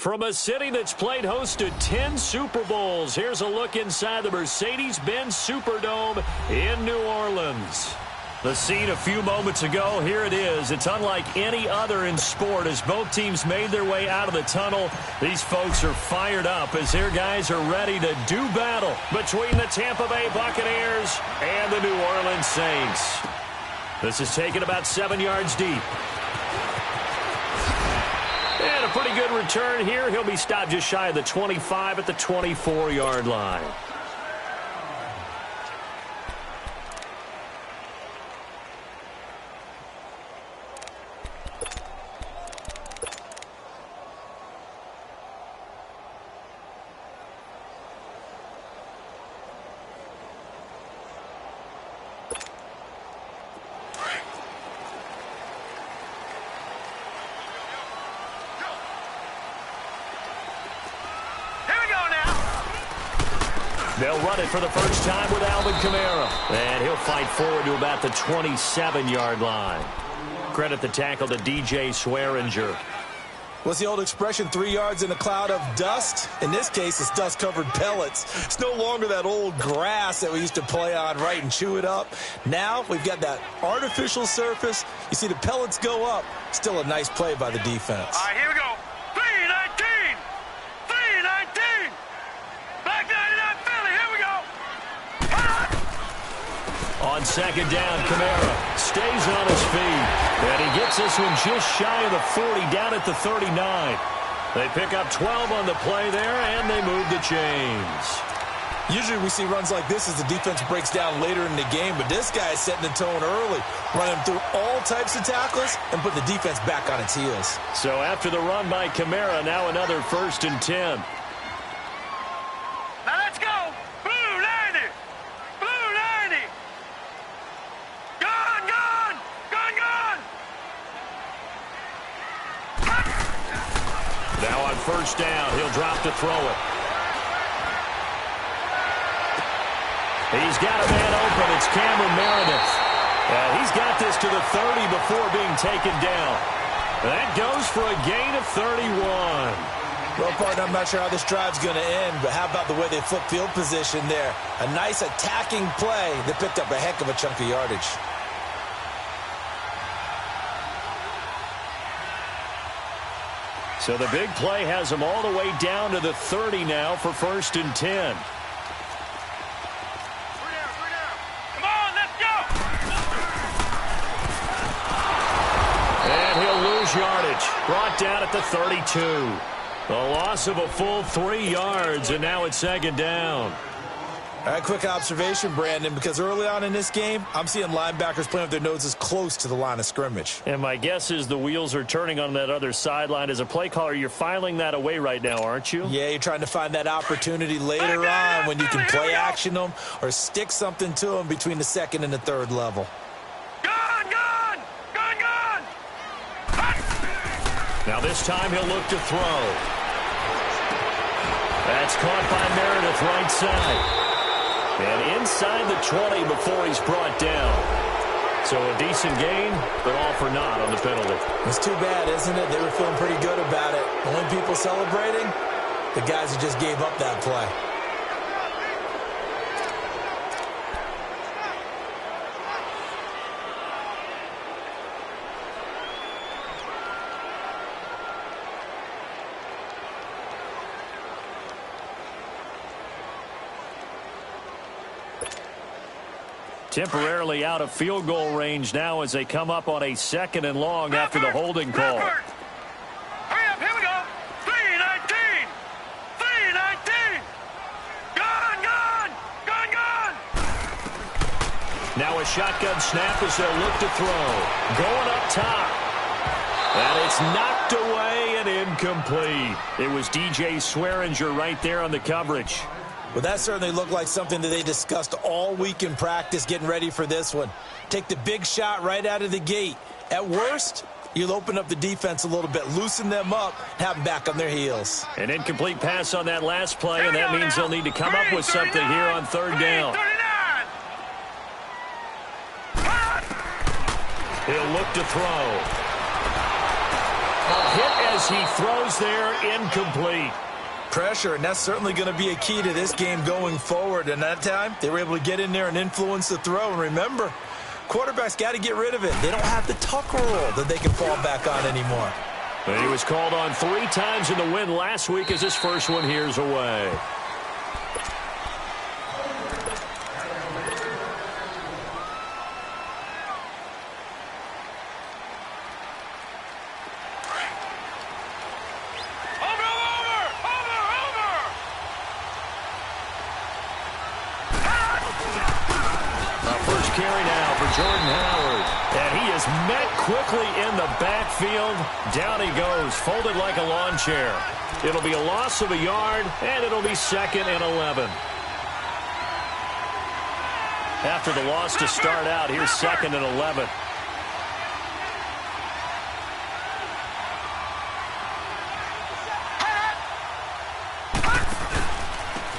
From a city that's played host to 10 Super Bowls, here's a look inside the Mercedes-Benz Superdome in New Orleans. The scene a few moments ago, here it is. It's unlike any other in sport as both teams made their way out of the tunnel. These folks are fired up as their guys are ready to do battle between the Tampa Bay Buccaneers and the New Orleans Saints. This is taken about 7 yards deep. And a pretty good return here. He'll be stopped just shy of the 25 at the 24-yard line. They'll run it for the first time with Alvin Kamara. And he'll fight forward to about the 27-yard line. Credit the tackle to DJ Swearinger. What's the old expression, 3 yards in a cloud of dust? In this case, it's dust-covered pellets. It's no longer that old grass that we used to play on, right, and chew it up. Now we've got that artificial surface. You see the pellets go up. Still a nice play by the defense. All right, here we go. 3-19. 3-19. Back 99 Philly. Here we go. On second down, Kamara stays on his feet. And he gets this one just shy of the 40, down at the 39. They pick up 12 on the play there, and they move the chains. Usually we see runs like this as the defense breaks down later in the game, but this guy is setting the tone early, running through all types of tackles and put the defense back on its heels. So after the run by Kamara, now another 1st and 10. Now let's go. Blue 90. Blue 90. Gone, gone. Gone, gone. Now on 1st down, he'll drop to throw it. He's got a man open. It's Cameron Meredith. He's got this to the 30 before being taken down. That goes for a gain of 31. Well, partner, I'm not sure how this drive's going to end, but how about the way they flip field position there? A nice attacking play that picked up a heck of a chunk of yardage. So the big play has them all the way down to the 30 now for 1st and 10. Come on, let's go. And he'll lose yardage. Brought down at the 32. A loss of a full 3 yards, and now it's 2nd down. All right, quick observation, Brandon, because early on in this game, I'm seeing linebackers playing with their noses close to the line of scrimmage. And my guess is the wheels are turning on that other sideline. As a play caller, you're filing that away right now, aren't you? Yeah, you're trying to find that opportunity later on when you can play action them or stick something to them between the 2nd and the 3rd level. Gone, gone. Gone, gone. Now this time he'll look to throw. That's caught by Meredith right side. And inside the 20 before he's brought down. So a decent gain, but all for naught on the penalty. It's too bad, isn't it? They were feeling pretty good about it. Only people celebrating, the guys who just gave up that play. Temporarily out of field goal range now as they come up on a 2nd and long after the holding call. Hurry up, here we go. 3-19. 3-19. Gone, gone. Gone, gone. Now a shotgun snap as they'll look to throw. Going up top. And it's knocked away and incomplete. It was DJ Swearinger right there on the coverage. Well, that certainly looked like something that they discussed all week in practice, getting ready for this one. Take the big shot right out of the gate. At worst, you'll open up the defense a little bit, loosen them up, have them back on their heels. An incomplete pass on that last play, and that means they'll need to come up with something here on 3rd down. He'll look to throw. A hit as goes. He throws there, incomplete. Pressure, and that's certainly going to be a key to this game going forward. And that time, they were able to get in there and influence the throw. And remember, quarterbacks got to get rid of it. They don't have the tuck rule that they can fall back on anymore. And he was called on 3 times in the win last week as his first one here's away. Carry now for Jordan Howard. And he is met quickly in the backfield. Down he goes, folded like a lawn chair. It'll be a loss of a yard, and it'll be 2nd and 11. After the loss to start out, here's 2nd and 11.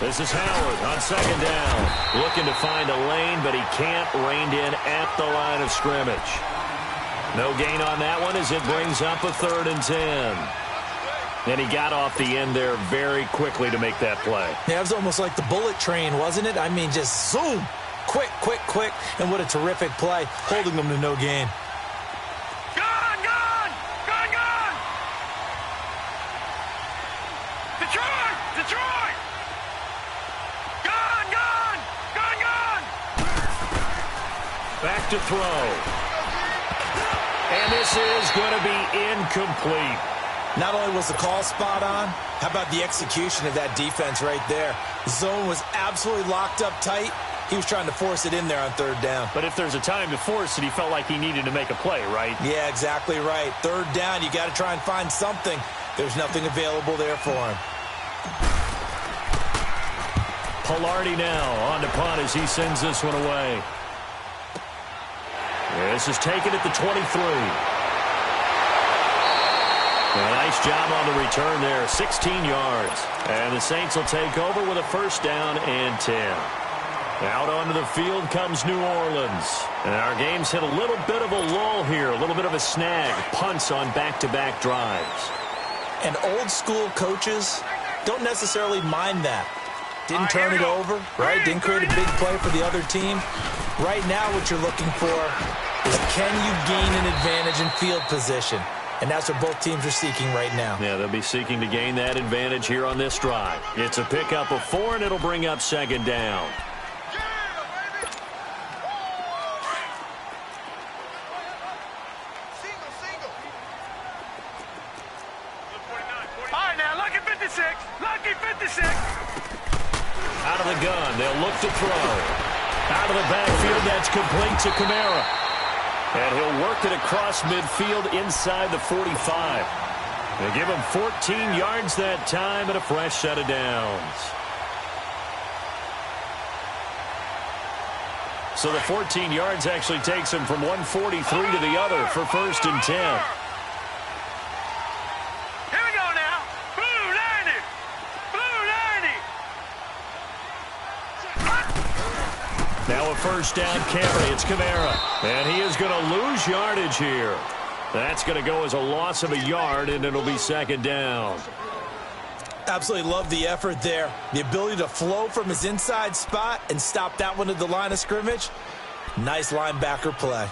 This is Howard on 2nd down. Looking to find a lane, but he can't. Reined in at the line of scrimmage. No gain on that one as it brings up a 3rd and 10. And he got off the end there very quickly to make that play. Yeah, it was almost like the bullet train, wasn't it? I mean, just zoom. Quick, quick, quick. And what a terrific play, holding them to no gain. Gone! Detroit! Gone! Back to throw. And this is going to be incomplete. Not only was the call spot on, how about the execution of that defense right there? The zone was absolutely locked up tight. He was trying to force it in there on 3rd down. But if there's a time to force it, he felt like he needed to make a play, right? Yeah, exactly right. 3rd down, you got to try and find something. There's nothing available there for him. Pilardi now on to punt as he sends this one away. This is taken at the 23. A nice job on the return there, 16 yards. And the Saints will take over with a 1st down and 10. Out onto the field comes New Orleans. And our game's hit a little bit of a lull here, a little bit of a snag. Punts on back-to-back drives. And old-school coaches don't necessarily mind that. Didn't turn it over, right? Didn't create a big play for the other team. Right now what you're looking for is can you gain an advantage in field position? And that's what both teams are seeking right now. Yeah, they'll be seeking to gain that advantage here on this drive. It's a pickup of 4, and it'll bring up 2nd down. All right, now, lucky 56. Out of the gun, they'll look to throw. Out of the backfield, that's complete to Kamara. And he'll work it across midfield inside the 45. They give him 14 yards that time and a fresh set of downs. So the 14 yards actually takes him from 143 to the other for 1st and 10. Now a 1st down carry. It's Kamara. And he is going to lose yardage here. That's going to go as a loss of a yard, and it'll be 2nd down. Absolutely love the effort there. The ability to flow from his inside spot and stop that one at the line of scrimmage. Nice linebacker play.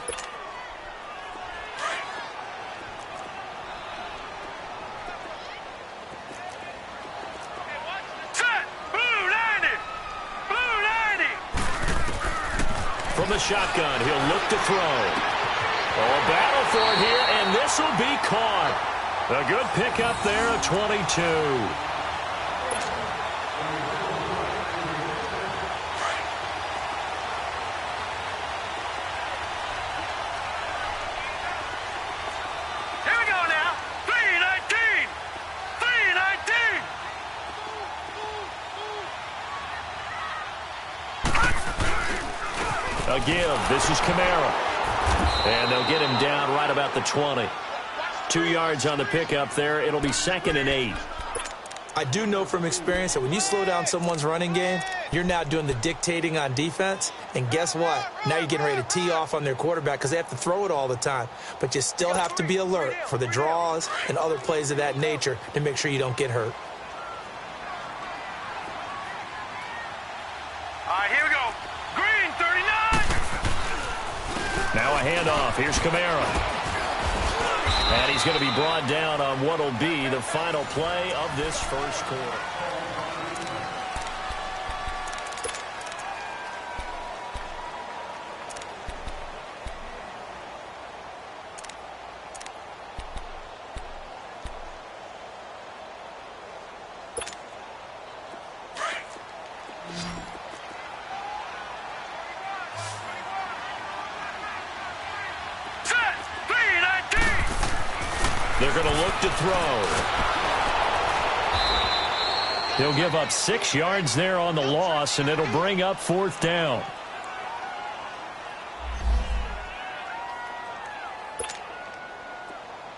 From the shotgun, he'll look to throw. Oh, battle for it here, and this will be caught. A good pickup there at 22. Here we go now. 319. A give. This is Kamara. And they'll get him down right about the 20. 2 yards on the pickup there. It'll be 2nd and 8. I do know from experience that when you slow down someone's running game, you're now doing the dictating on defense. And guess what? Now you're getting ready to tee off on their quarterback because they have to throw it all the time. But you still have to be alert for the draws and other plays of that nature to make sure you don't get hurt. All right, here we go. Green, 39. Now a handoff. Here's Kamara. And he's going to be brought down on what will be the final play of this first quarter. They're going to look to throw. He'll give up 6 yards there on the loss, and it'll bring up 4th down.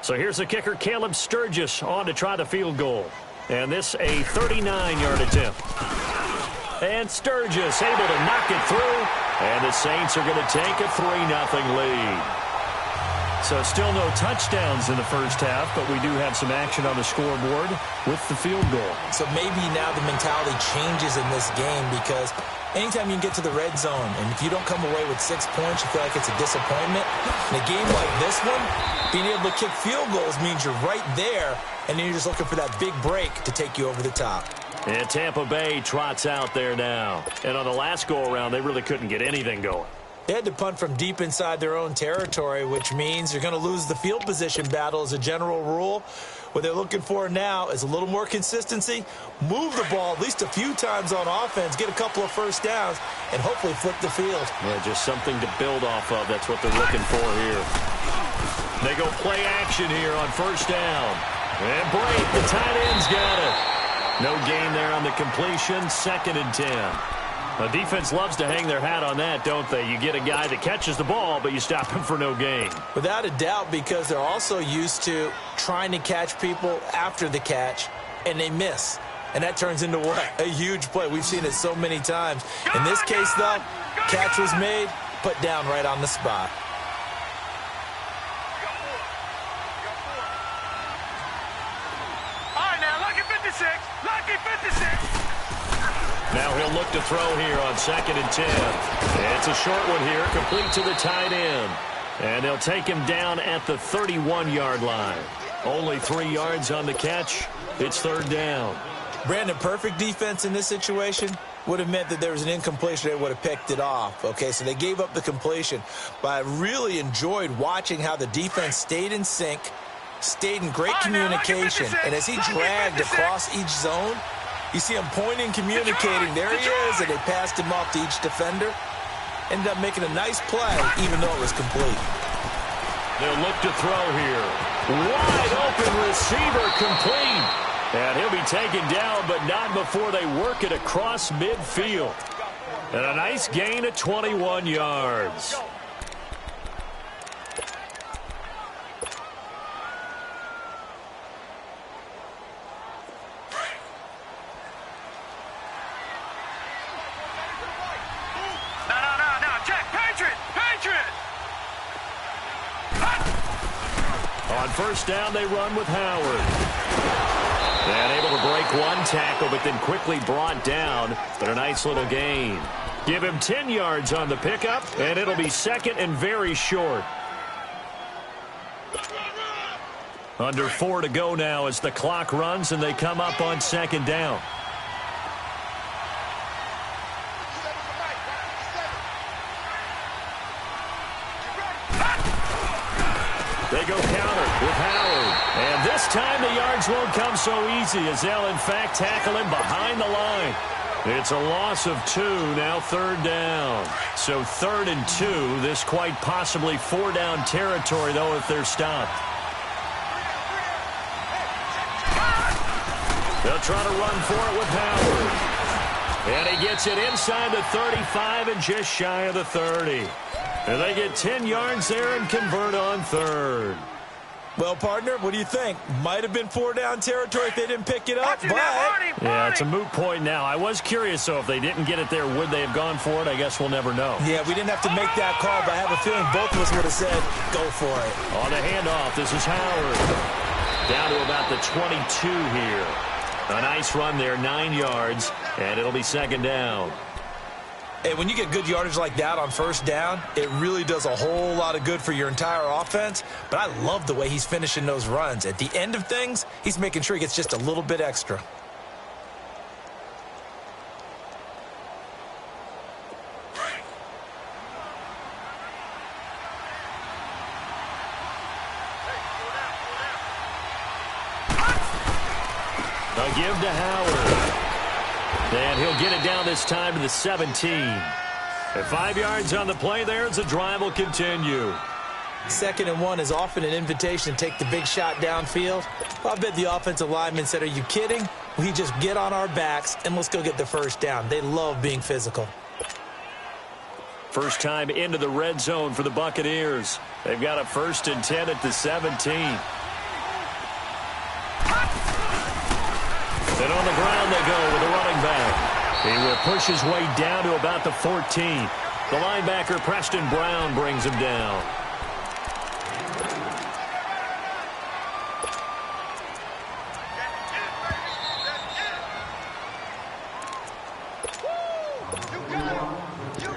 So here's the kicker, Caleb Sturgis, on to try the field goal. And this a 39-yard attempt. And Sturgis able to knock it through. And the Saints are going to take a 3-0 lead. So still no touchdowns in the first half, but we do have some action on the scoreboard with the field goal. So maybe now the mentality changes in this game because anytime you can get to the red zone, and if you don't come away with 6 points, you feel like it's a disappointment. In a game like this one, being able to kick field goals means you're right there, and then you're just looking for that big break to take you over the top. And Tampa Bay trots out there now. And on the last go-around, they really couldn't get anything going. They had to punt from deep inside their own territory, which means you're going to lose the field position battle as a general rule. What they're looking for now is a little more consistency, move the ball at least a few times on offense, get a couple of first downs, and hopefully flip the field. Yeah, just something to build off of. That's what they're looking for here. They go play action here on first down. And Brake, the tight end's got it. No gain there on the completion, 2nd and 10. The defense loves to hang their hat on that, don't they? You get a guy that catches the ball, but you stop him for no gain. Without a doubt, because they're also used to trying to catch people after the catch, and they miss. And that turns into what? A huge play. We've seen it so many times. In this case, though, catch was made, put down right on the spot. All right, now, lucky 56. Lucky 56. Now he'll look to throw here on 2nd and 10. It's a short one here, complete to the tight end. And they'll take him down at the 31-yard line. Only 3 yards on the catch. It's 3rd down. Brandon, perfect defense in this situation would have meant that there was an incompletion. They would have picked it off. Okay, so they gave up the completion. But I really enjoyed watching how the defense stayed in sync, stayed in great communication. And as he dragged across each zone, you see him pointing, communicating. There he is, and they passed him off to each defender. Ended up making a nice play, even though it was complete. They'll look to throw here. Wide open receiver complete. And he'll be taken down, but not before they work it across midfield. And a nice gain of 21 yards. On first down, they run with Howard. And able to break one tackle, but then quickly brought down. But a nice little gain. Give him 10 yards on the pickup, and it'll be 2nd and very short. Under 4 to go now as the clock runs, and they come up on 2nd down. They go counter with Howard. And this time the yards won't come so easy as they'll, in fact, tackle him behind the line. It's a loss of 2, now 3rd down. So 3rd and 2, this quite possibly 4-down territory, though, if they're stopped. They'll try to run for it with Howard. And he gets it inside the 35 and just shy of the 30. And they get 10 yards there and convert on 3rd. Well, partner, what do you think? Might have been 4-down territory if they didn't pick it up, but... Yeah, it's a moot point now. I was curious, so if they didn't get it there, would they have gone for it? I guess we'll never know. Yeah, we didn't have to make that call, but I have a feeling both of us would have said, go for it. On the handoff, this is Howard. Down to about the 22 here. A nice run there, 9 yards, and it'll be second down. Hey, when you get good yardage like that on first down, it really does a whole lot of good for your entire offense. But I love the way he's finishing those runs. At the end of things, he's making sure he gets just a little bit extra. They'll give to Howard. And he'll get it down this time to the 17. At 5 yards on the play there, the drive will continue. 2nd and 1 is often an invitation to take the big shot downfield. I bet the offensive lineman said, are you kidding? We just get on our backs and let's go get the first down. They love being physical. First time into the red zone for the Buccaneers. They've got a 1st and 10 at the 17. And on the ground they go with the running back. He will push his way down to about the 14. The linebacker, Preston Brown, brings him down.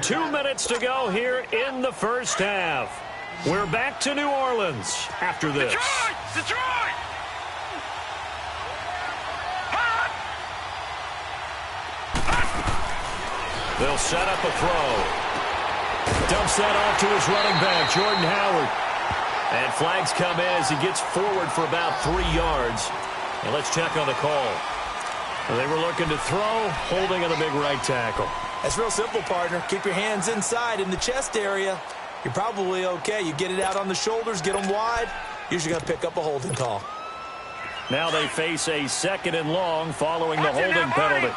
Two minutes to go here in the first half. We're back to New Orleans after this. Detroit! They'll set up a throw. Dumps that off to his running back, Jordan Howard. And flags come in as he gets forward for about 3 yards. And let's check on the call. They were looking to throw, holding on the big right tackle. That's real simple, partner. Keep your hands inside in the chest area. You're probably okay. You get it out on the shoulders, get them wide. Usually going to pick up a holding call. Now they face a 2nd and long following the holding penalty.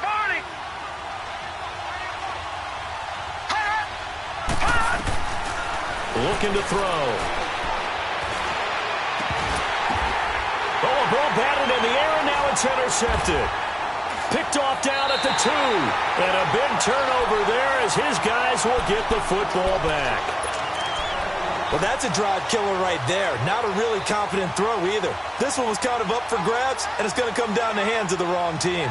Looking to throw. Oh, a ball batted in the air, and now it's intercepted. Picked off down at the 2. And a big turnover there as his guys will get the football back. Well, that's a drive killer right there. Not a really confident throw either. This one was kind of up for grabs, and it's going to come down the hands of the wrong team.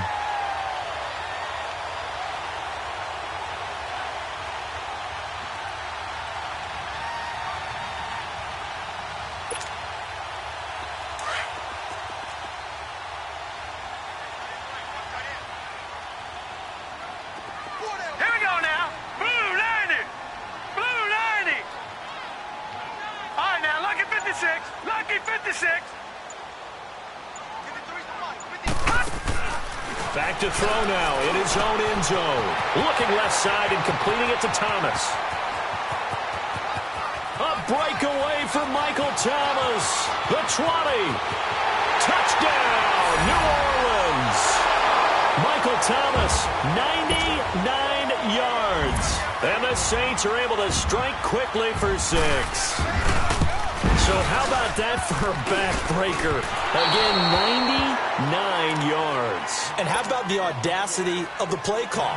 Back to throw now in his own end zone. Looking left side and completing it to Thomas. A breakaway for Michael Thomas. The 20. Touchdown, New Orleans. Michael Thomas, 99 yards. And the Saints are able to strike quickly for 6. So how about that for a backbreaker? Again, 99 yards. And how about the audacity of the play call?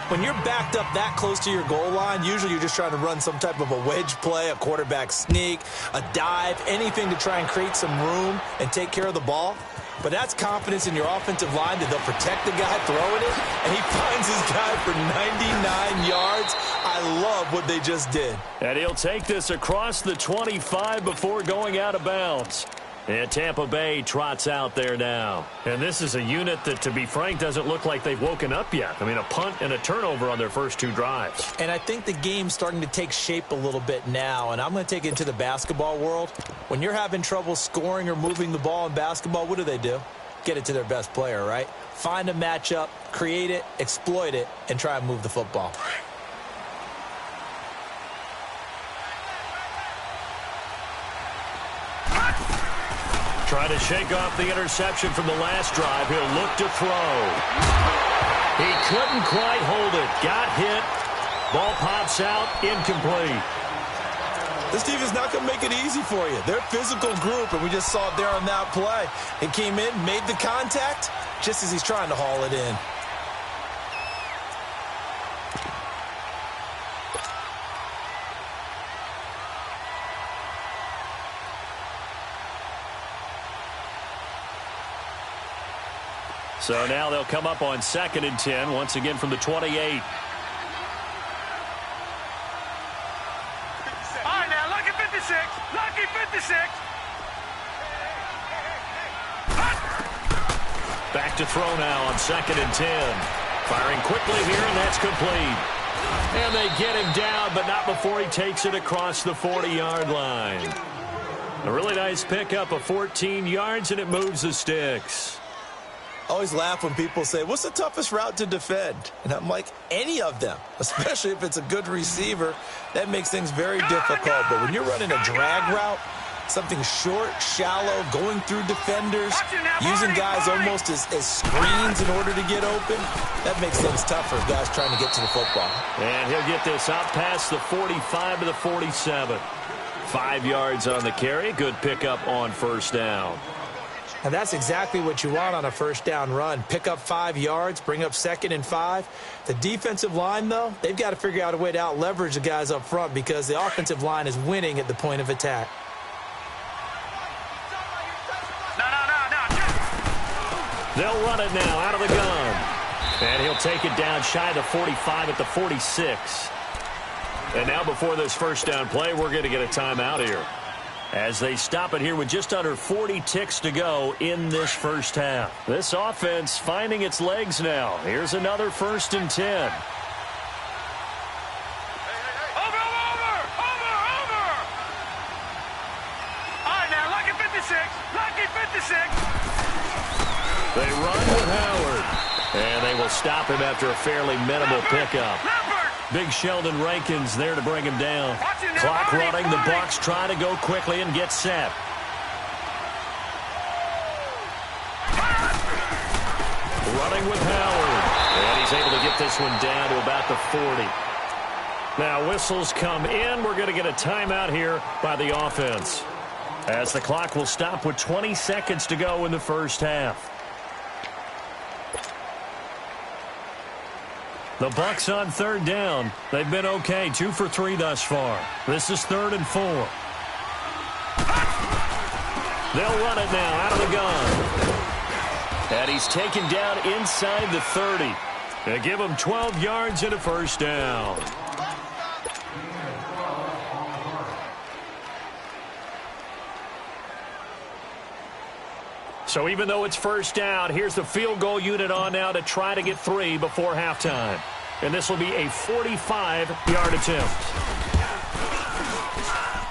When you're backed up that close to your goal line, usually you're just trying to run some type of a wedge play, a quarterback sneak, a dive, anything to try and create some room and take care of the ball. But that's confidence in your offensive line that they'll protect the guy throwing it, and he finds his guy for 99 yards. I love what they just did. And he'll take this across the 25 before going out of bounds. And Tampa Bay trots out there now. And this is a unit that, to be frank, doesn't look like they've woken up yet. I mean, a punt and a turnover on their first 2 drives. And I think the game's starting to take shape a little bit now, and I'm going to take it into the basketball world. When you're having trouble scoring or moving the ball in basketball, what do? Get it to their best player, right? Find a matchup, create it, exploit it, and try and move the football. Trying to shake off the interception from the last drive. He'll look to throw. He couldn't quite hold it. Got hit. Ball pops out. Incomplete. This team is not going to make it easy for you. They're a physical group, and we just saw it there on that play. He came in, made the contact, just as he's trying to haul it in. So now they'll come up on 2nd and 10, once again from the 28. All right, now, lucky 56. Lucky 56. Back to throw now on 2nd and 10. Firing quickly here, and that's complete. And they get him down, but not before he takes it across the 40-yard line. A really nice pickup of 14 yards, and it moves the sticks. I always laugh when people say, what's the toughest route to defend? And I'm like, any of them, especially if it's a good receiver. That makes things very difficult. But when you're running a drag route, something short, shallow, going through defenders, using guys almost as screens in order to get open, that makes things tougher for guys trying to get to the football. And he'll get this out past the 45 to the 47. 5 yards on the carry. Good pickup on first down. And that's exactly what you want on a first down run. Pick up 5 yards, bring up 2nd and 5. The defensive line, though, they've got to figure out a way to out-leverage the guys up front because the offensive line is winning at the point of attack. They'll run it now out of the gun. And he'll take it down shy of the 45 at the 46. And now before this first down play, we're going to get a timeout here, as they stop it here with just under 40 ticks to go in this first half. This offense finding its legs now. Here's another 1st and 10. Over! All right, now, lucky 56. Lucky 56. They run with Howard. And they will stop him after a fairly minimal pickup. Big Sheldon Rankins there to bring him down. Clock running. The Bucs try to go quickly and get set. Running with Howard. And he's able to get this one down to about the 40. Now whistles come in. We're going to get a timeout here by the offense, as the clock will stop with 20 seconds to go in the first half. The Bucs on 3rd down. They've been okay, 2 for 3 thus far. This is 3rd and 4. They'll run it now out of the gun. And he's taken down inside the 30. They give him 12 yards and a first down. So even though it's first down, here's the field goal unit on now to try to get 3 before halftime. And this will be a 45-yard attempt.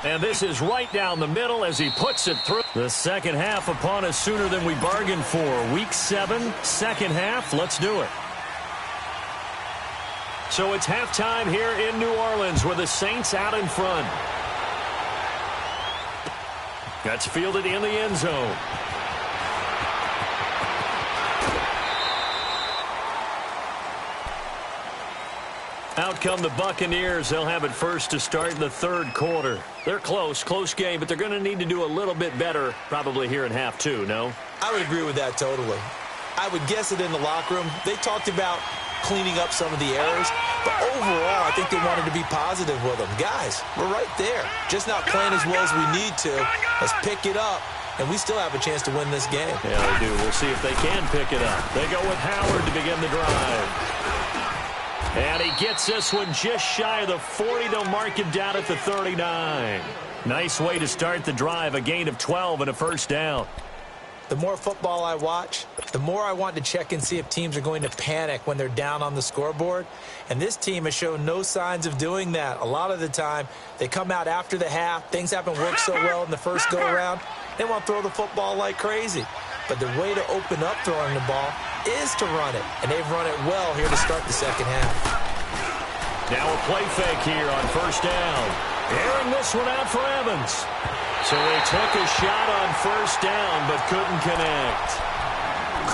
And this is right down the middle as he puts it through. The second half upon us sooner than we bargained for. Week 7, second half. Let's do it. So it's halftime here in New Orleans with the Saints out in front. That's fielded in the end zone. Out come the Buccaneers. They'll have it first to start in the 3rd quarter. They're close game, but they're going to need to do a little bit better probably here in half 2, no? I would agree with that totally. I would guess it in the locker room. They talked about cleaning up some of the errors, but overall, I think they wanted to be positive with them. Guys, we're right there. Just not playing as well as we need to. Let's pick it up, and we still have a chance to win this game. Yeah, they do. We'll see if they can pick it up. They go with Howard to begin the drive. And he gets this one just shy of the 40. They'll mark him down at the 39. Nice way to start the drive. A gain of 12 and a first down. The more football I watch, the more I want to check and see if teams are going to panic when they're down on the scoreboard. And this team has shown no signs of doing that. A lot of the time, they come out after the half. Things haven't worked so well in the first go-around. They want to throw the football like crazy. But the way to open up throwing the ball is to run it. And they've run it well here to start the second half. Now a play fake here on first down. Airing this one out for Evans. So they took a shot on first down, but couldn't connect.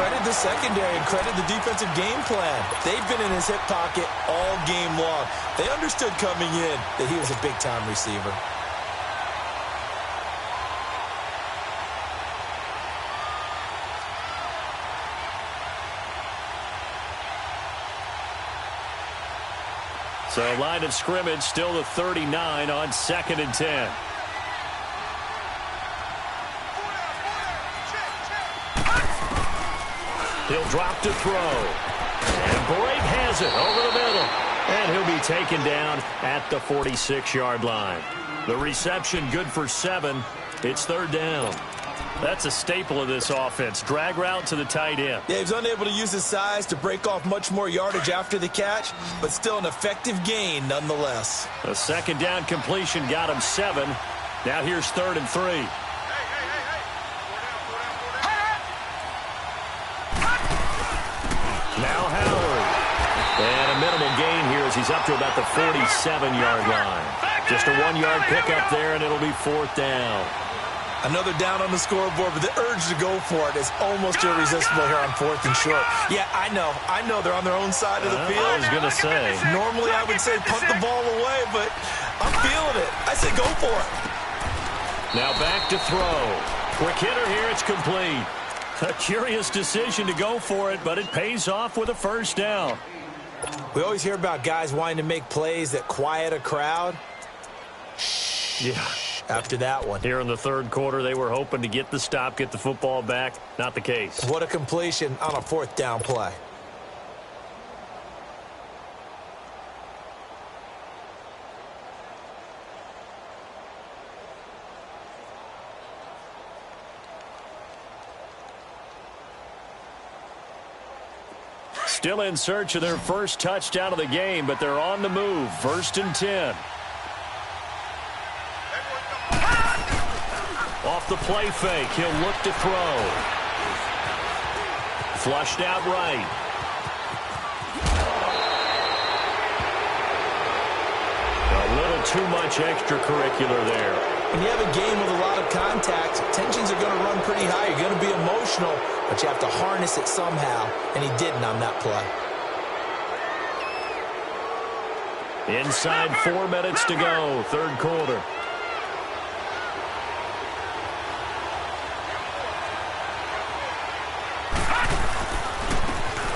Credit the secondary and credit the defensive game plan. They've been in his hip pocket all game long. They understood coming in that he was a big-time receiver. So line of scrimmage still the 39 on 2nd and 10. He'll drop to throw. And Brake has it over the middle. And he'll be taken down at the 46-yard line. The reception good for 7. It's 3rd down. That's a staple of this offense. Drag route to the tight end. Yeah, he was unable to use his size to break off much more yardage after the catch, but still an effective gain nonetheless. A 2nd down completion got him 7. Now here's 3rd and 3. Now Howard. And a minimal gain here as he's up to about the 47-yard line. Just a 1-yard pickup there, and it'll be 4th down. Another down on the scoreboard, but the urge to go for it is almost irresistible here on 4th and short. Yeah, I know they're on their own side of the field. I was going to say. Normally I would say punt the ball away, but I'm feeling it. I say go for it. Now back to throw. Quick hitter here, it's complete. A curious decision to go for it, but it pays off with a 1st down. We always hear about guys wanting to make plays that quiet a crowd. Yeah. After that one. Here in the 3rd quarter, they were hoping to get the stop, get the football back. Not the case. What a completion on a 4th down play. Still in search of their first touchdown of the game, but they're on the move. 1st and 10. Off the play fake, he'll look to throw. Flushed out right. A little too much extracurricular there. When you have a game with a lot of contact, tensions are going to run pretty high. You're going to be emotional, but you have to harness it somehow, and he didn't on that play. Inside 4 minutes to go, 3rd quarter.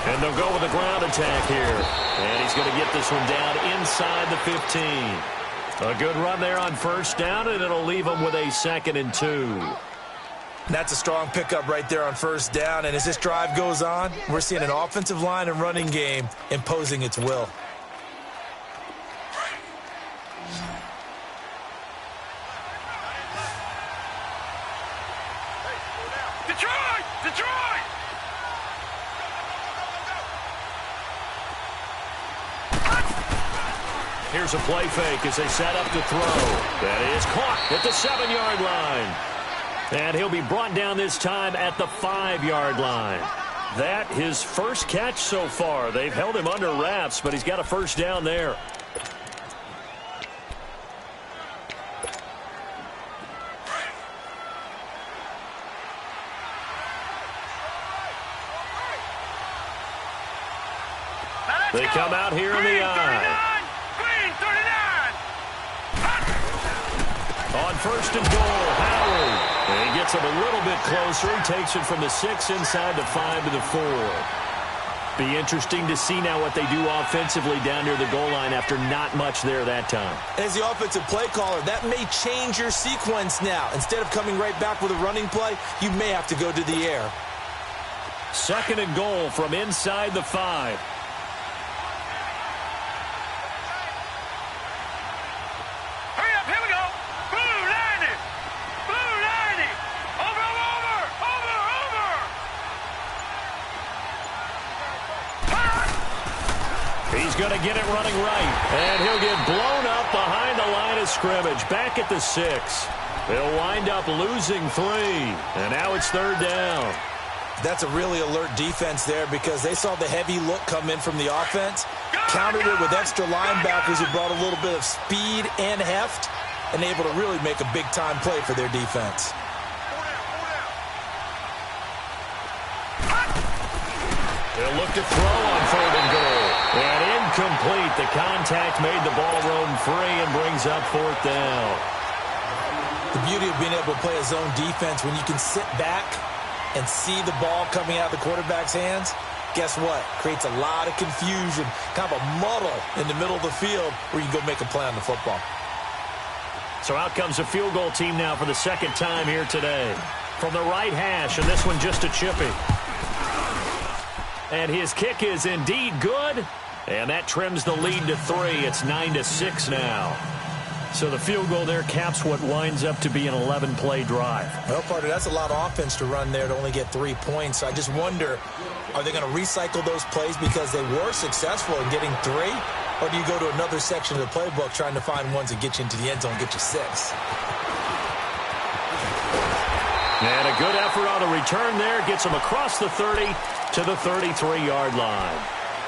And they'll go with a ground attack here. And he's going to get this one down inside the 15. A good run there on 1st down, and it'll leave him with a 2nd and 2. That's a strong pickup right there on 1st down. And as this drive goes on, we're seeing an offensive line and running game imposing its will. Detroit! Detroit! Here's a play fake as they set up to throw. That is caught at the 7-yard line. And he'll be brought down this time at the 5-yard line. That his first catch so far. They've held him under wraps, but he's got a 1st down there. They come out here in the eye. On 1st and goal, Howard. And he gets him a little bit closer. He takes it from the 6 inside the 5 to the 4. Be interesting to see now what they do offensively down near the goal line after not much there that time. As the offensive play caller, that may change your sequence now. Instead of coming right back with a running play, you may have to go to the air. 2nd and goal from inside the 5. He's going to get it running right. And he'll get blown up behind the line of scrimmage. Back at the 6. They'll wind up losing 3. And now it's 3rd down. That's a really alert defense there because they saw the heavy look come in from the offense, countered it with extra linebackers who brought a little bit of speed and heft, and able to really make a big-time play for their defense. They'll look to throw on 3rd and goal. And incomplete. The contact made the ball roam free and brings up 4th down. The beauty of being able to play a zone defense when you can sit back and see the ball coming out of the quarterback's hands, guess what? Creates a lot of confusion, kind of a muddle in the middle of the field where you go make a play on the football. So out comes a field goal team now for the second time here today. From the right hash, and this one just a chippy. And his kick is indeed good, and that trims the lead to 3. It's 9-6 now. So the field goal there caps what winds up to be an 11-play drive. Well, partner, that's a lot of offense to run there to only get 3 points. I just wonder, are they going to recycle those plays because they were successful in getting 3? Or do you go to another section of the playbook trying to find ones that get you into the end zone and get you 6? And a good effort on a return there. Gets him across the 30 to the 33-yard line.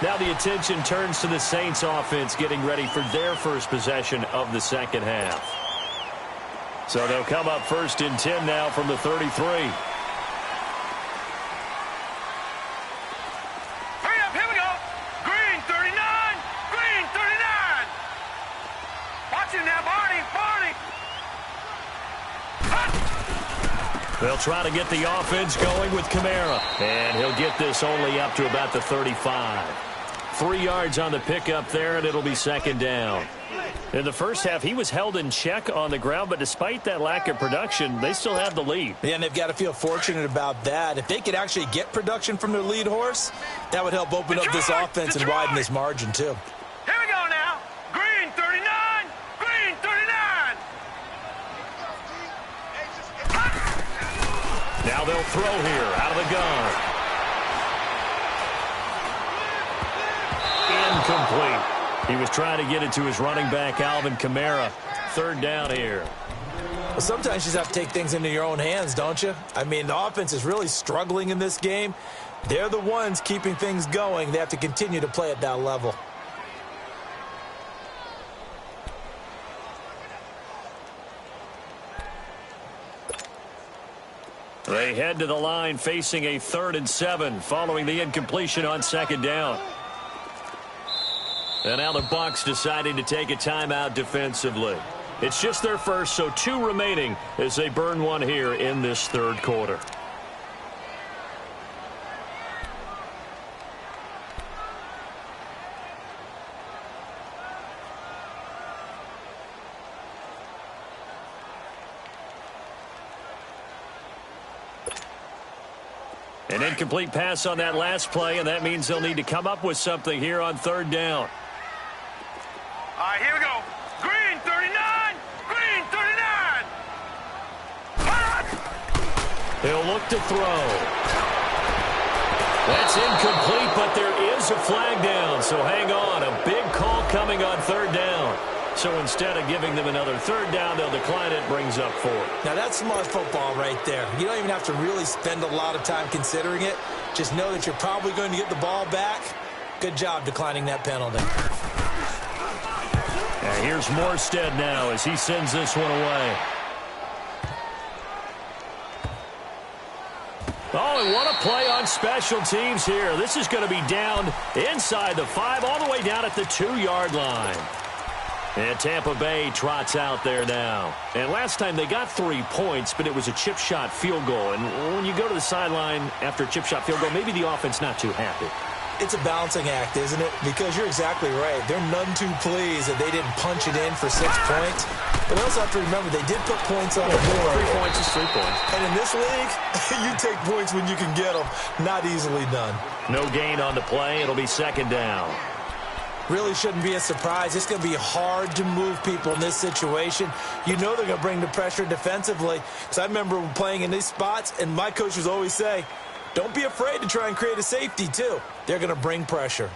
Now the attention turns to the Saints offense getting ready for their first possession of the second half. So they'll come up 1st and 10 now from the 33. Hurry up, here we go. Green 39, green 39. Watch it now, Barney. They'll try to get the offense going with Kamara. And he'll get this only up to about the 35. 3 yards on the pickup there, and it'll be second down. In the first half, he was held in check on the ground, but despite that lack of production, they still have the lead. Yeah, and they've got to feel fortunate about that. If they could actually get production from their lead horse, that would help open up this offense and widen this margin, too. Here we go now. Green 39, green 39. Now they'll throw here out of the gun. Incomplete. He was trying to get it to his running back, Alvin Kamara. 3rd down here. Well, sometimes you just have to take things into your own hands, don't you? I mean, the offense is really struggling in this game. They're the ones keeping things going. They have to continue to play at that level. They head to the line facing a 3rd and 7 following the incompletion on 2nd down. And now the Bucs deciding to take a timeout defensively. It's just their first, so 2 remaining as they burn one here in this 3rd quarter. An incomplete pass on that last play, and that means they'll need to come up with something here on 3rd down. All right, here we go. Green 39, green 39. He'll look to throw. That's incomplete, but there is a flag down, so hang on. A big call coming on 3rd down. So instead of giving them another 3rd down, they'll decline it, brings up 4. Now, that's smart football right there. You don't even have to really spend a lot of time considering it. Just know that you're probably going to get the ball back. Good job declining that penalty. And here's Morstead now as he sends this one away. Oh, and what a play on special teams here. This is going to be down inside the 5, all the way down at the 2-yard line. And Tampa Bay trots out there now. And last time they got 3 points, but it was a chip shot field goal. And when you go to the sideline after a chip shot field goal, maybe the offense not too happy. It's a balancing act, isn't it? Because you're exactly right. They're none too pleased that they didn't punch it in for 6 points. But also have to remember, they did put points on the board. 3 points is 3 points. And in this league, you take points when you can get them. Not easily done. No gain on the play. It'll be 2nd down. Really shouldn't be a surprise. It's going to be hard to move people in this situation. You know they're going to bring the pressure defensively. Because I remember playing in these spots, and my coach would always say, don't be afraid to try and create a safety, too. They're going to bring pressure.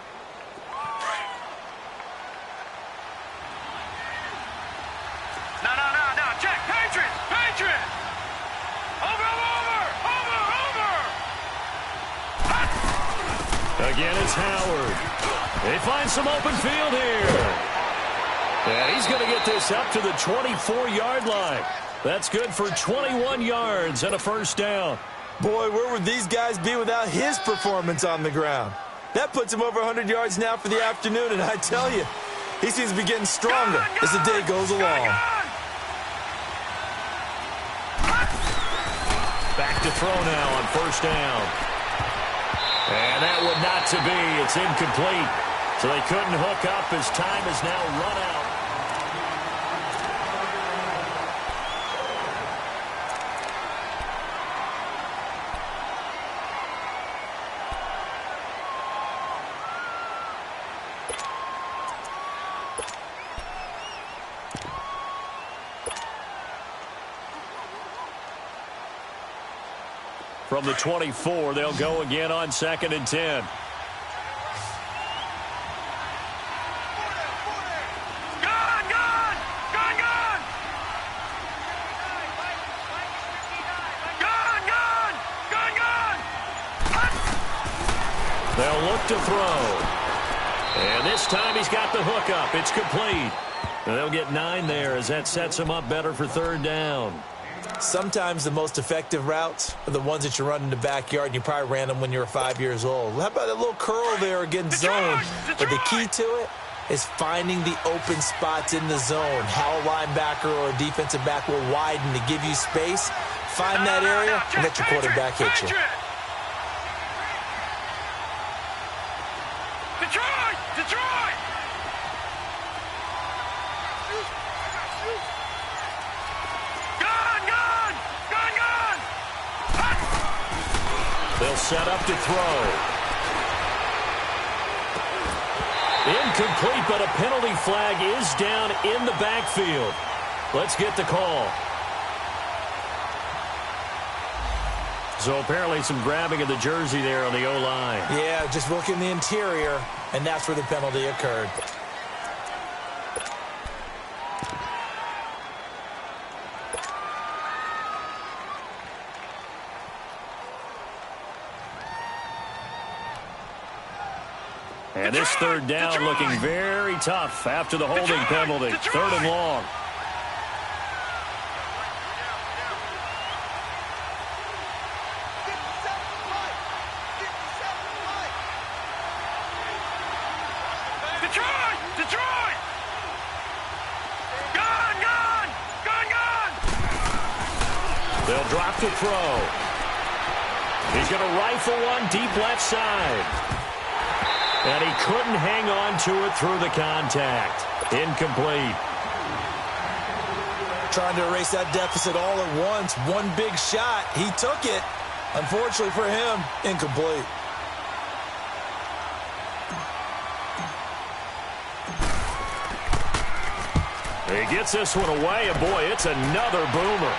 No. Check. Patriot. Over. Again, it's Howard. They find some open field here. And he's going to get this up to the 24-yard line. That's good for 21 yards and a 1st down. Boy, where would these guys be without his performance on the ground? That puts him over 100 yards now for the afternoon, and I tell you, he seems to be getting stronger as the day goes along. Back to throw now on 1st down. And that would not to be. It's incomplete. So they couldn't hook up as time has now run out. From the 24, they'll go again on 2nd and 10. They'll look to throw. And this time he's got the hook up. It's complete. And they'll get 9 there as that sets him up better for 3rd down. Sometimes the most effective routes are the ones that you run in the backyard, and you probably ran them when you were 5 years old. How about a little curl there against zone? But the key to it is finding the open spots in the zone. How a linebacker or a defensive back will widen to give you space. Find that area and let your quarterback hit you. Detroit! They'll set up to throw. Incomplete, but a penalty flag is down in the backfield. Let's get the call. So apparently some grabbing of the jersey there on the O-line. Yeah, just look in the interior, and that's where the penalty occurred. And this 3rd down looking very tough after the holding penalty. 3rd and long. Detroit! Gone! They'll drop to throw. He's going to rifle one deep left side. And he couldn't hang on to it through the contact. Incomplete. Trying to erase that deficit all at once. One big shot. He took it. Unfortunately for him, incomplete. He gets this one away, and boy, it's another boomer.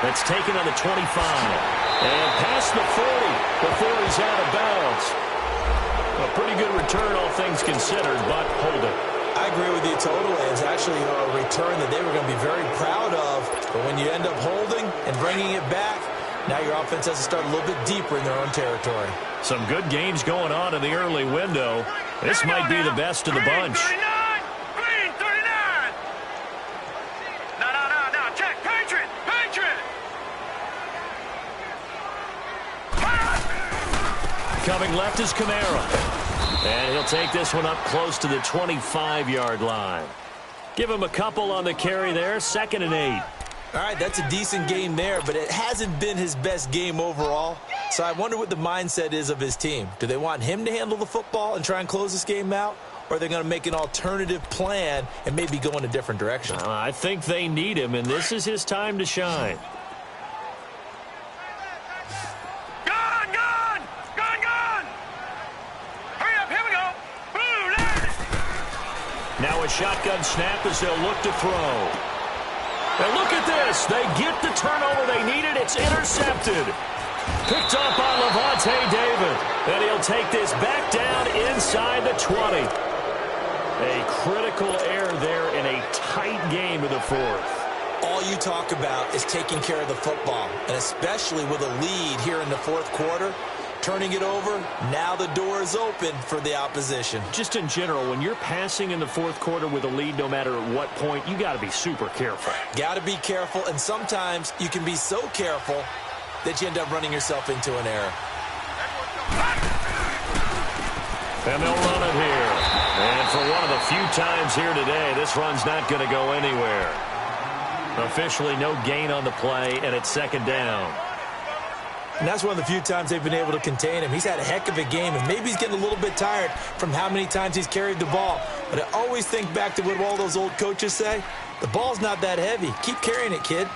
That's taken on the 25. And past the 40 before he's out of bounds. A pretty good return, all things considered, but hold it. I agree with you totally. It's actually a return that they were going to be very proud of. But when you end up holding and bringing it back, now your offense has to start a little bit deeper in their own territory. Some good games going on in the early window. This might be the best of the bunch. Green 39! No, check, Patriot! Coming left is Camara. And he'll take this one up close to the 25-yard line. Give him a couple on the carry there. 2nd and 8. All right, that's a decent game there, but it hasn't been his best game overall. So I wonder what the mindset is of his team. Do they want him to handle the football and try and close this game out? Or are they going to make an alternative plan and maybe go in a different direction? I think they need him, and this is his time to shine. Now a shotgun snap as they'll look to throw. And look at this. They get the turnover they needed. It's intercepted. Picked up by Levante David. And he'll take this back down inside the 20. A critical error there in a tight game in the 4th. All you talk about is taking care of the football, and especially with a lead here in the 4th quarter. Turning it over, now the door is open for the opposition. Just in general, when you're passing in the 4th quarter with a lead, no matter at what point, you got to be super careful. Got to be careful, and sometimes you can be so careful that you end up running yourself into an error. And they'll run it here. And for one of the few times here today, this run's not going to go anywhere. Officially no gain on the play, and it's 2nd down. And that's one of the few times they've been able to contain him. He's had a heck of a game, and maybe he's getting a little bit tired from how many times he's carried the ball. But I always think back to what all those old coaches say. The ball's not that heavy. Keep carrying it, kid.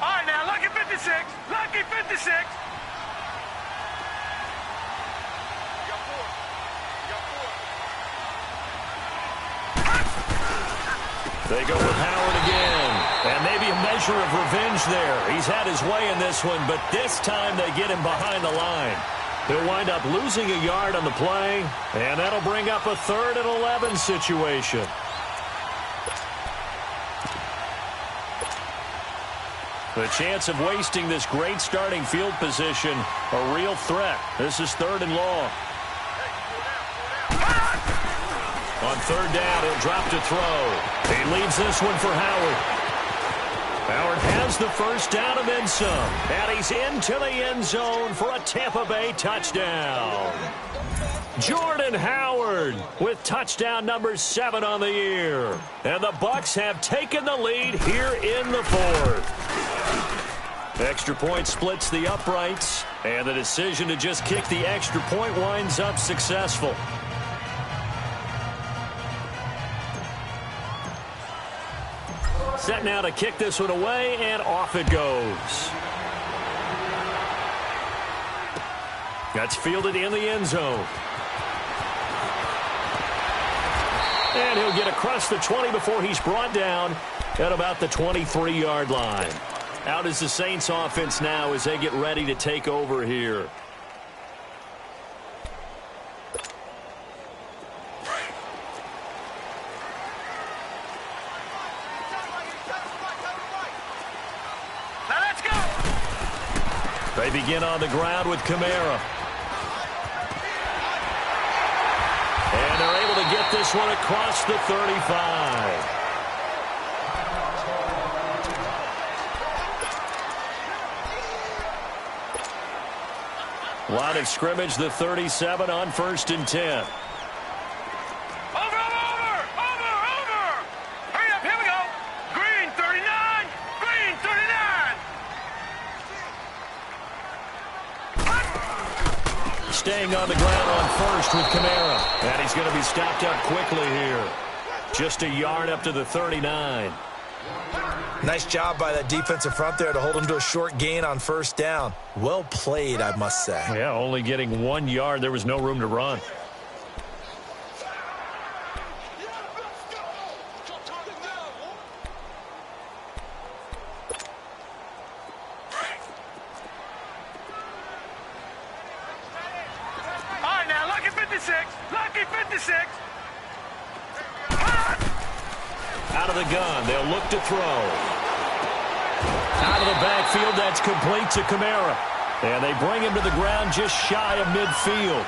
All right, now, lucky 56. Lucky 56. They go with Howard again. And maybe a measure of revenge there. He's had his way in this one, but this time they get him behind the line. He'll wind up losing a yard on the play, and that'll bring up a 3rd and 11 situation. The chance of wasting this great starting field position, a real threat. This is 3rd and long. On 3rd down, he'll drop to throw. He leads this one for Howard. Howard has the first down and then some. And he's into the end zone for a Tampa Bay touchdown. Jordan Howard with touchdown number 7 on the year. And the Bucs have taken the lead here in the 4th. Extra point splits the uprights. And the decision to just kick the extra point winds up successful. Set now to kick this one away, and off it goes. That's fielded in the end zone. And he'll get across the 20 before he's brought down at about the 23-yard line. Out is the Saints offense now as they get ready to take over here. They begin on the ground with Kamara. And they're able to get this one across the 35. Line of scrimmage, the 37 on 1st and 10. Staying on the ground on 1st with Kamara. And he's going to be stopped up quickly here. Just a yard up to the 39. Nice job by that defensive front there to hold him to a short gain on 1st down. Well played, I must say. Yeah, only getting 1 yard. There was no room to run. Lucky 56. Out of the gun, they'll look to throw. Out of the backfield, that's complete to Kamara. And they bring him to the ground just shy of midfield.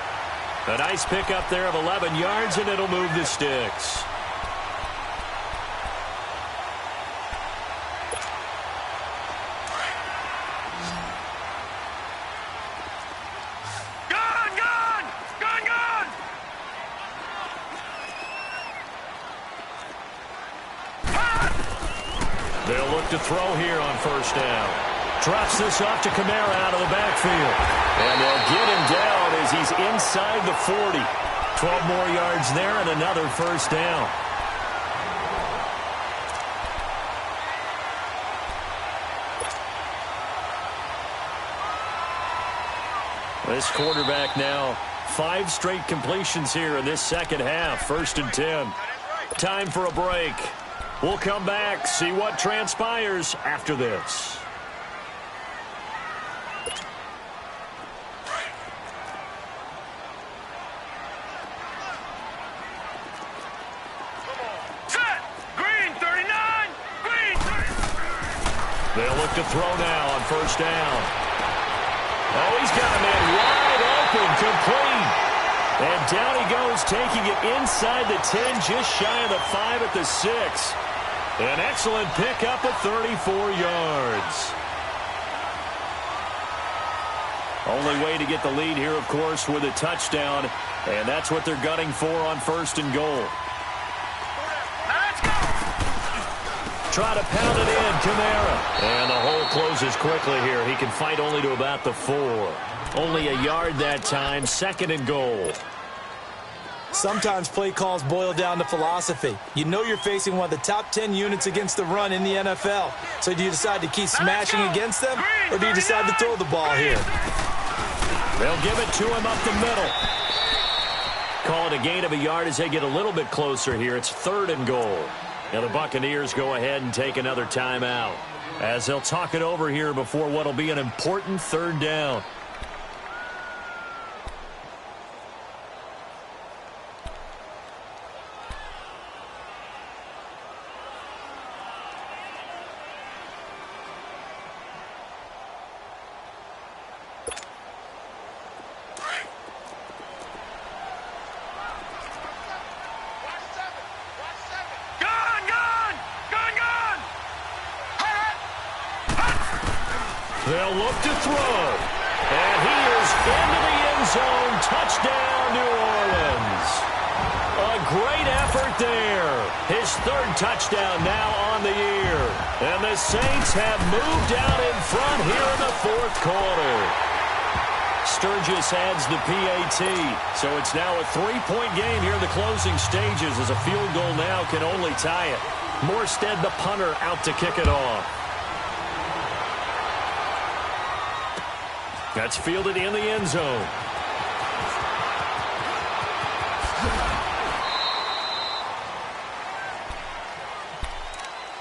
A nice pickup there of 11 yards, and it'll move the sticks. They'll look to throw here on 1st down. Drops this off to Kamara out of the backfield. And they'll get him down as he's inside the 40. 12 more yards there and another 1st down. This quarterback now, 5 straight completions here in this second half. 1st and 10. Time for a break. We'll come back, see what transpires after this. Set! Green 39! Green 39! They'll look to throw now on 1st down. Oh, he's got a man wide open, complete. And down he goes, taking it inside the 10, just shy of the 5 at the 6. An excellent pickup of 34 yards. Only way to get the lead here, of course, with a touchdown. And that's what they're gunning for on 1st and goal. Let's go! try to pound it in. Kamara. And the hole closes quickly here. He can fight only to about the 4. Only a yard that time. 2nd and goal. Sometimes play calls boil down to philosophy. You know you're facing one of the top 10 units against the run in the NFL. So do you decide to keep smashing against them, or do you decide to throw the ball here? They'll give it to him up the middle. Call it a gain of a yard as they get a little bit closer here. It's 3rd and goal. Now the Buccaneers go ahead and take another timeout as they'll talk it over here before what will be an important 3rd down. They'll look to throw. And he is into the end zone. Touchdown, New Orleans. A great effort there. His 3rd touchdown now on the year. And the Saints have moved out in front here in the 4th quarter. Sturgis adds the PAT. So it's now a 3-point game here in the closing stages as a field goal now can only tie it. Morstead, the punter, out to kick it off. That's fielded in the end zone.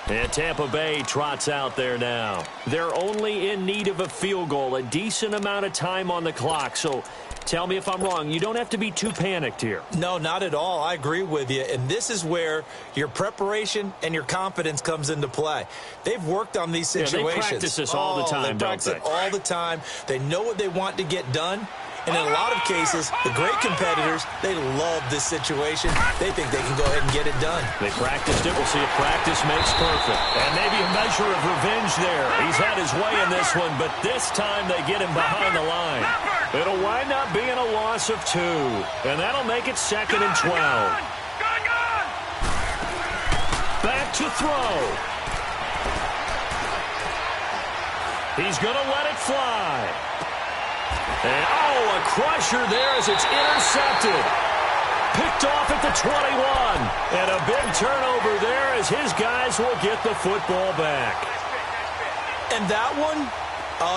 And Tampa Bay trots out there now. They're only in need of a field goal, a decent amount of time on the clock. So tell me if I'm wrong. You don't have to be too panicked here. No, not at all. I agree with you. And this is where your preparation and your confidence comes into play. They've worked on these situations. Yeah, they practice this all the time, they practice it all the time. They know what they want to get done. And in a lot of cases, the great competitors, they love this situation. They think they can go ahead and get it done. They practiced it. We'll see if practice makes perfect. And maybe a measure of revenge there. He's had his way in this one, but this time they get him behind the line. It'll wind up being a loss of 2. And that'll make it 2nd and 12. Back to throw. He's going to let it fly. And, a crusher there as it's intercepted. Picked off at the 21. And a big turnover there as his guys will get the football back. And that one,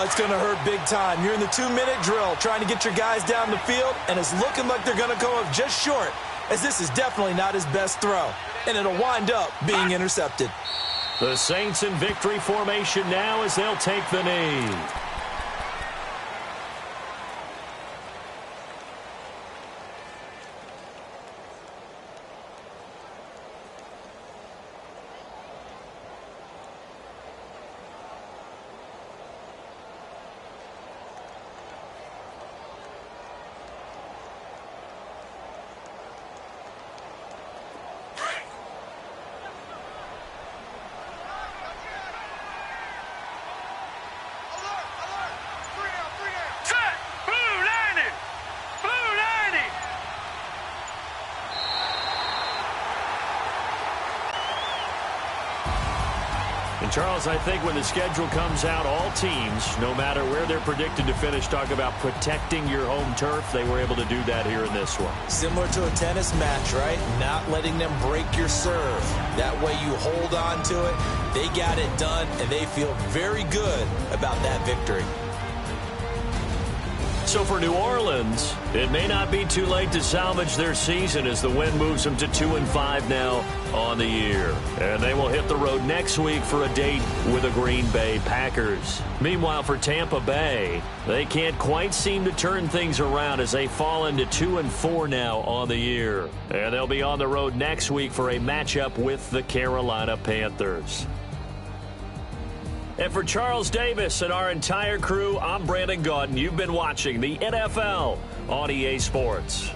it's going to hurt big time. You're in the 2-minute drill trying to get your guys down the field, and it's looking like they're going to come up just short, as this is definitely not his best throw. And it'll wind up being intercepted. The Saints in victory formation now as they'll take the knee. Charles, I think when the schedule comes out, all teams, no matter where they're predicted to finish, talk about protecting your home turf. They were able to do that here in this one. Similar to a tennis match, right? Not letting them break your serve. That way you hold on to it. They got it done, and they feel very good about that victory. So for New Orleans, it may not be too late to salvage their season as the win moves them to 2-5 now on the year. And they will hit the road next week for a date with the Green Bay Packers. Meanwhile, for Tampa Bay, they can't quite seem to turn things around as they fall into 2-4 now on the year. And they'll be on the road next week for a matchup with the Carolina Panthers. And for Charles Davis and our entire crew, I'm Brandon Gaudin. You've been watching the NFL on EA Sports.